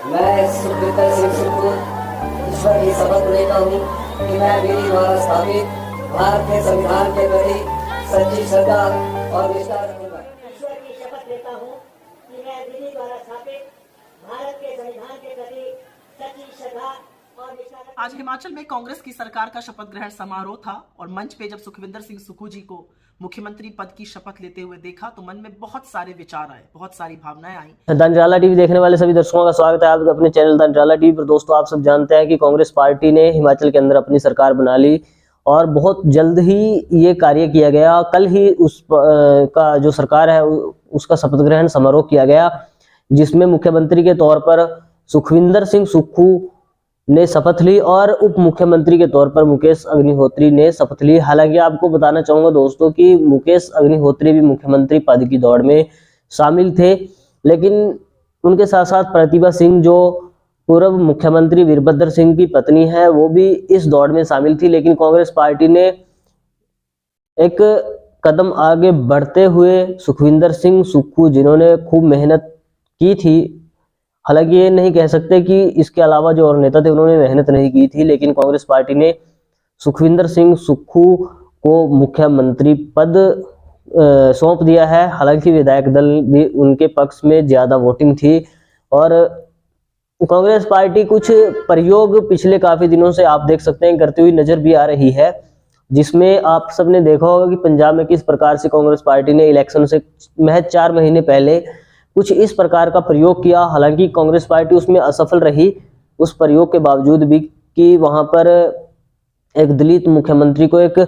मैं सुखविंदर सिंह सुक्खू ईश्वर की शपथ लेता हूँ कि मैं विधि द्वारा स्थापित भारत के संविधान के प्रति सच्ची श्रद्धा और निष्ठा रखूंगा। ईश्वर की शपथ लेता हूँ कि मैं विधि द्वारा स्थापित भारत के संविधान के प्रति सच्ची श्रद्धा और निष्ठा रखूंगा। आज हिमाचल में कांग्रेस की सरकार का शपथ ग्रहण समारोह था और मंच पे जब सुखविंदर सिंह सुक्खू जी को मुख्यमंत्री पद की शपथ लेते हुए देखा तो मन में बहुत सारे विचार आए, बहुत सारी भावनाएं आई। द निराला टीवी देखने वाले सभी दर्शकों का स्वागत है आपके अपने चैनल द निराला टीवी पर। दोस्तों, आप सब जानते हैं कि कांग्रेस पार्टी ने हिमाचल के अंदर अपनी सरकार बना ली और बहुत जल्द ही ये कार्य किया गया। कल ही का जो सरकार है उसका शपथ ग्रहण समारोह किया गया, जिसमें मुख्यमंत्री के तौर पर सुखविंदर सिंह सुक्खू ने शपथ ली और उप मुख्यमंत्री के तौर पर मुकेश अग्निहोत्री ने शपथ ली। हालांकि आपको बताना चाहूंगा दोस्तों कि मुकेश अग्निहोत्री भी मुख्यमंत्री पद की दौड़ में शामिल थे, लेकिन उनके साथ साथ प्रतिभा सिंह जो पूर्व मुख्यमंत्री वीरभद्र सिंह की पत्नी है वो भी इस दौड़ में शामिल थी। लेकिन कांग्रेस पार्टी ने एक कदम आगे बढ़ते हुए सुखविंदर सिंह सुक्खू, जिन्होंने खूब मेहनत की थी, हालांकि ये नहीं कह सकते कि इसके अलावा जो और नेता थे उन्होंने मेहनत नहीं की थी, लेकिन कांग्रेस पार्टी ने सुखविंदर सिंह सुक्खू को मुख्यमंत्री पद सौंप दिया है। हालांकि विधायक दल भी उनके पक्ष में ज्यादा वोटिंग थी और कांग्रेस पार्टी कुछ प्रयोग पिछले काफी दिनों से आप देख सकते हैं करती हुई नजर भी आ रही है, जिसमें आप सबने देखा होगा कि पंजाब में किस प्रकार से कांग्रेस पार्टी ने इलेक्शन से महज 4 महीने पहले कुछ इस प्रकार का प्रयोग किया। हालांकि कांग्रेस पार्टी उसमें असफल रही, उस प्रयोग के बावजूद भी कि वहां पर एक दलित मुख्यमंत्री को एक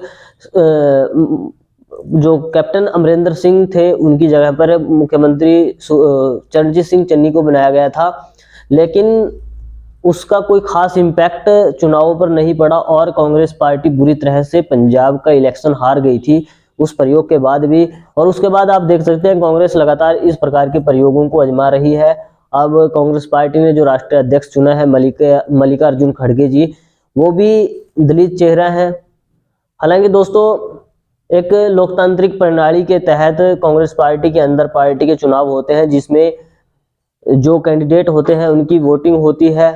जो कैप्टन अमरिंदर सिंह थे उनकी जगह पर मुख्यमंत्री चरणजीत सिंह चन्नी को बनाया गया था, लेकिन उसका कोई खास इम्पैक्ट चुनावों पर नहीं पड़ा और कांग्रेस पार्टी बुरी तरह से पंजाब का इलेक्शन हार गई थी उस प्रयोग के बाद भी। और उसके बाद आप देख सकते हैं कांग्रेस लगातार इस प्रकार के प्रयोगों को आजमा रही है। अब कांग्रेस पार्टी ने जो राष्ट्रीय अध्यक्ष चुना है मल्लिकार्जुन खड़गे जी, वो भी दलित चेहरा है। हालांकि दोस्तों, एक लोकतांत्रिक प्रणाली के तहत कांग्रेस पार्टी के अंदर पार्टी के चुनाव होते हैं, जिसमें जो कैंडिडेट होते हैं उनकी वोटिंग होती है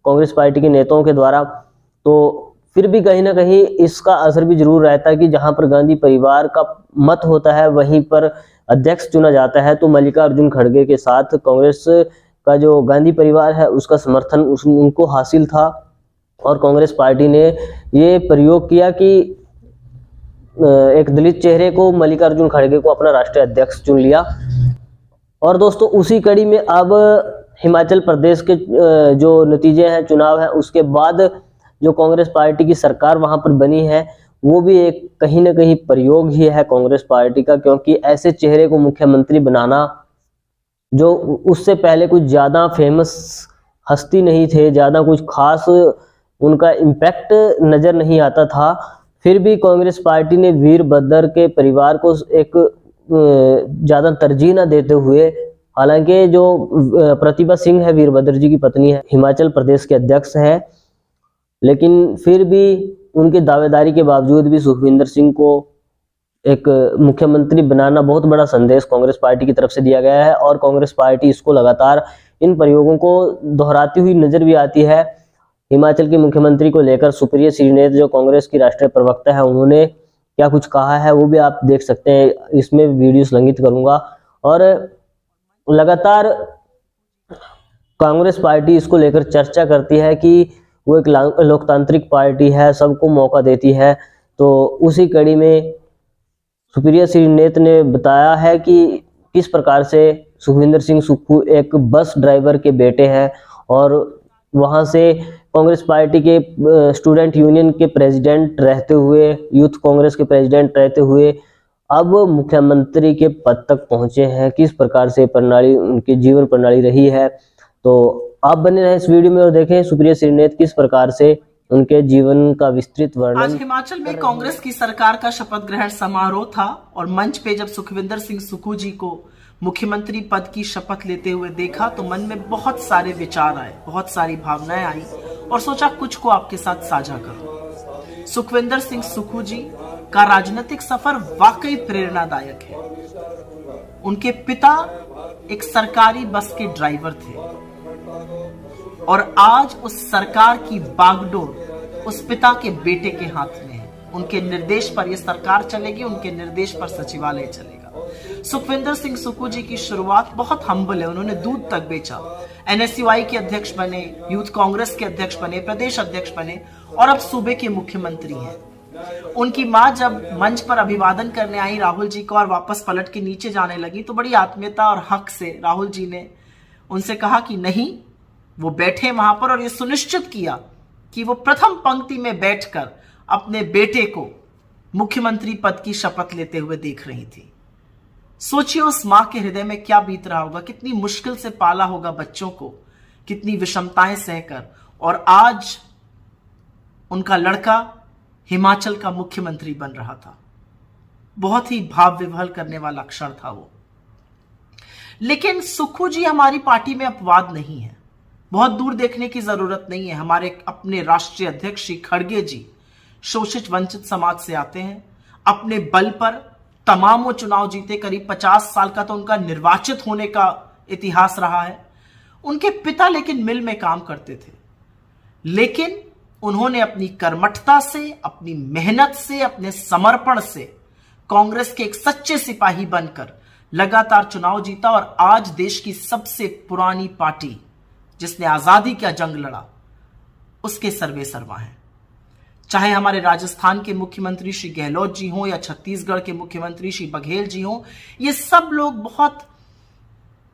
कांग्रेस पार्टी के नेताओं के द्वारा। तो फिर भी कहीं ना कहीं इसका असर भी जरूर रहता है कि जहां पर गांधी परिवार का मत होता है वहीं पर अध्यक्ष चुना जाता है। तो मल्लिकार्जुन खड़गे के साथ कांग्रेस का जो गांधी परिवार है उसका समर्थन उनको हासिल था और कांग्रेस पार्टी ने ये प्रयोग किया कि एक दलित चेहरे को मल्लिकार्जुन खड़गे को अपना राष्ट्रीय अध्यक्ष चुन लिया। और दोस्तों, उसी कड़ी में अब हिमाचल प्रदेश के जो नतीजे हैं चुनाव हैं उसके बाद जो कांग्रेस पार्टी की सरकार वहां पर बनी है वो भी एक कहीं ना कहीं प्रयोग ही है कांग्रेस पार्टी का, क्योंकि ऐसे चेहरे को मुख्यमंत्री बनाना जो उससे पहले कुछ ज्यादा फेमस हस्ती नहीं थे, ज्यादा कुछ खास उनका इम्पैक्ट नजर नहीं आता था, फिर भी कांग्रेस पार्टी ने वीरभद्र के परिवार को एक ज्यादा तरजीह न देते हुए, हालांकि जो प्रतिभा सिंह है वीरभद्र जी की पत्नी है, हिमाचल प्रदेश के अध्यक्ष है, लेकिन फिर भी उनकी दावेदारी के बावजूद भी सुखविंदर सिंह को एक मुख्यमंत्री बनाना बहुत बड़ा संदेश कांग्रेस पार्टी की तरफ से दिया गया है और कांग्रेस पार्टी इसको लगातार इन प्रयोगों को दोहराती हुई नजर भी आती है। हिमाचल के मुख्यमंत्री को लेकर सुप्रिया श्रीनेत जो कांग्रेस की राष्ट्रीय प्रवक्ता है उन्होंने क्या कुछ कहा है वो भी आप देख सकते हैं, इसमें वीडियो संलग्नित करूंगा। और लगातार कांग्रेस पार्टी इसको लेकर चर्चा करती है कि वो एक लोकतांत्रिक पार्टी है, सबको मौका देती है। तो उसी कड़ी में सुप्रिया श्रीनेत ने बताया है कि किस प्रकार से सुखविंदर सिंह सुक्खू एक बस ड्राइवर के बेटे हैं और वहां से कांग्रेस पार्टी के स्टूडेंट यूनियन के प्रेसिडेंट रहते हुए, यूथ कांग्रेस के प्रेसिडेंट रहते हुए अब मुख्यमंत्री के पद तक पहुंचे हैं। किस प्रकार से प्रणाली उनकी जीवन प्रणाली रही है, तो आप बने रहे इस वीडियो में और देखें सुप्रिया श्रीनेत किस प्रकार से उनके जीवन का विस्तृत वर्णन। आज हिमाचल में कांग्रेस की सरकार का शपथ ग्रहण समारोह था और मंच पे जब सुखविंदर सिंह सुक्खू जी को मुख्यमंत्री पद की शपथ लेते हुए देखा तो मन में बहुत सारे विचार आए, बहुत सारी भावनाएं आई और सोचा कुछ को आपके साथ साझा करूं। सुखविंदर सिंह सुक्खू जी का राजनीतिक सफर वाकई प्रेरणादायक है। उनके पिता एक सरकारी बस के ड्राइवर थे और आज उस सरकार की बागडोर उस पिता के बेटे के हाथ में है। उनके निर्देश पर यह सरकार चलेगी, उनके निर्देश पर सचिवालय चलेगा। सुखविंदर सिंह सुक्खू जी की शुरुआत बहुत हम्बल है। उन्होंने दूध तक बेचा, NSUI के अध्यक्ष बने, यूथ कांग्रेस के अध्यक्ष बने, प्रदेश अध्यक्ष बने और अब सूबे के मुख्यमंत्री हैं। उनकी मां जब मंच पर अभिवादन करने आई राहुल जी को और वापस पलट के नीचे जाने लगी तो बड़ी आत्मीयता और हक से राहुल जी ने उनसे कहा कि नहीं, वो बैठे वहां पर और ये सुनिश्चित किया कि वो प्रथम पंक्ति में बैठकर अपने बेटे को मुख्यमंत्री पद की शपथ लेते हुए देख रही थी। सोचिए उस मां के हृदय में क्या बीत रहा होगा, कितनी मुश्किल से पाला होगा बच्चों को, कितनी विषमताएं सहकर, और आज उनका लड़का हिमाचल का मुख्यमंत्री बन रहा था। बहुत ही भाव विह्वल करने वाला क्षण था वो। लेकिन सुक्खू जी हमारी पार्टी में अपवाद नहीं है, बहुत दूर देखने की जरूरत नहीं है। हमारे अपने राष्ट्रीय अध्यक्ष श्री खड़गे जी शोषित वंचित समाज से आते हैं, अपने बल पर तमामों चुनाव जीते, करीब 50 साल का तो उनका निर्वाचित होने का इतिहास रहा है। उनके पिता लेकिन मिल में काम करते थे, लेकिन उन्होंने अपनी कर्मठता से, अपनी मेहनत से, अपने समर्पण से कांग्रेस के एक सच्चे सिपाही बनकर लगातार चुनाव जीता और आज देश की सबसे पुरानी पार्टी जिसने आजादी का जंग लड़ा उसके सर्वे सर्वा हैं। चाहे हमारे राजस्थान के मुख्यमंत्री श्री गहलोत जी हों या छत्तीसगढ़ के मुख्यमंत्री श्री बघेल जी हों, ये सब लोग बहुत,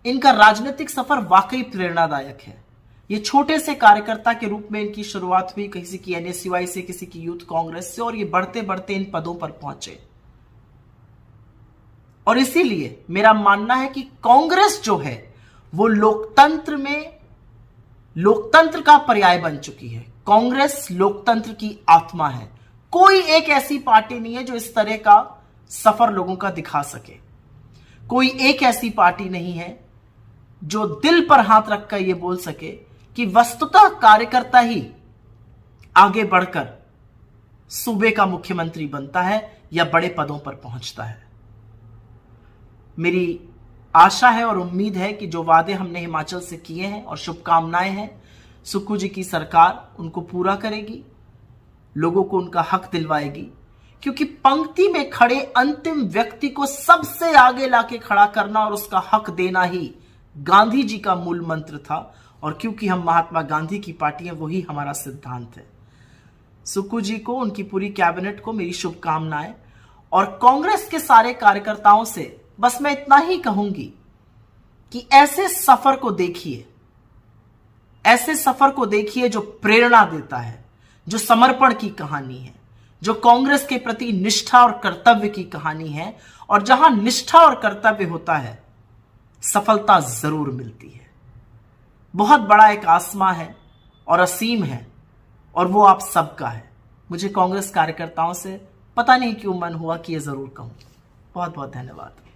इनका राजनीतिक सफर वाकई प्रेरणादायक है। ये छोटे से कार्यकर्ता के रूप में इनकी शुरुआत हुई, किसी की NSUI से, किसी की यूथ कांग्रेस से, और ये बढ़ते बढ़ते इन पदों पर पहुंचे। और इसीलिए मेरा मानना है कि कांग्रेस जो है वो लोकतंत्र में, लोकतंत्र का पर्याय बन चुकी है। कांग्रेस लोकतंत्र की आत्मा है। कोई एक ऐसी पार्टी नहीं है जो इस तरह का सफर लोगों का दिखा सके। कोई एक ऐसी पार्टी नहीं है जो दिल पर हाथ रखकर यह बोल सके कि वस्तुतः कार्यकर्ता ही आगे बढ़कर सूबे का मुख्यमंत्री बनता है या बड़े पदों पर पहुंचता है। मेरी आशा है और उम्मीद है कि जो वादे हमने हिमाचल से किए हैं और शुभकामनाएं हैं, सुक्खू जी की सरकार उनको पूरा करेगी, लोगों को उनका हक दिलवाएगी, क्योंकि पंक्ति में खड़े अंतिम व्यक्ति को सबसे आगे लाके खड़ा करना और उसका हक देना ही गांधी जी का मूल मंत्र था। और क्योंकि हम महात्मा गांधी की पार्टी है, वही हमारा सिद्धांत है। सुक्खू जी को, उनकी पूरी कैबिनेट को मेरी शुभकामनाएं, और कांग्रेस के सारे कार्यकर्ताओं से बस मैं इतना ही कहूंगी कि ऐसे सफर को देखिए, ऐसे सफर को देखिए जो प्रेरणा देता है, जो समर्पण की कहानी है, जो कांग्रेस के प्रति निष्ठा और कर्तव्य की कहानी है। और जहां निष्ठा और कर्तव्य होता है सफलता जरूर मिलती है। बहुत बड़ा एक आसमां है और असीम है, और वो आप सबका है। मुझे कांग्रेस कार्यकर्ताओं से पता नहीं क्यों मन हुआ कि यह जरूर कहूं। बहुत बहुत धन्यवाद।